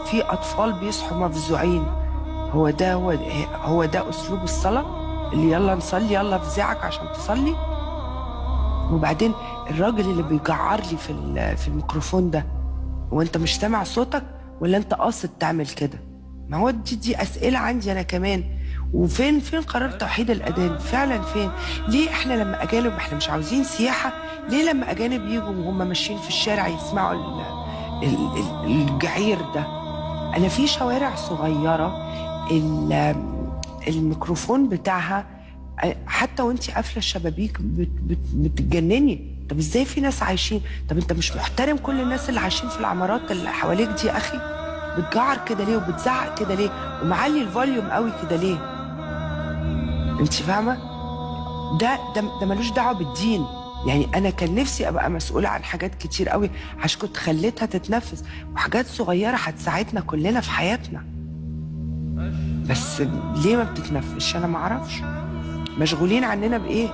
في أطفال بيصحوا مفزوعين. هو ده أسلوب الصلاة اللي يلا نصلي يلا افزعك عشان تصلي. وبعدين الراجل اللي بيجعر لي في الميكروفون ده، هو انت مش سامع صوتك ولا انت قاصد تعمل كده؟ ما هو دي أسئلة عندي أنا كمان. فين قرار توحيد الأذان فعلا؟ فين؟ ليه احنا لما أجانب، احنا مش عاوزين سياحة، ليه لما أجانب يجوا وهم ماشيين في الشارع يسمعوا الجعير ده؟ أنا في شوارع صغيرة الميكروفون بتاعها حتى وانتي قافلة الشبابيك بتتجنني. طب ازاي في ناس عايشين؟ طب انت مش محترم كل الناس اللي عايشين في العمارات اللي حواليك دي يا أخي؟ بتجعر كده ليه وبتزعق كده ليه ومعلي الفوليوم قوي كده ليه؟ انت فاهمه؟ ده ملوش دعوه بالدين. يعني انا كان نفسي ابقى مسؤوله عن حاجات كتير قوي عشان كنت خليتها تتنفذ، وحاجات صغيره هتساعدنا كلنا في حياتنا. بس ليه ما بتتنفذش؟ انا ما اعرفش. مشغولين عننا بايه؟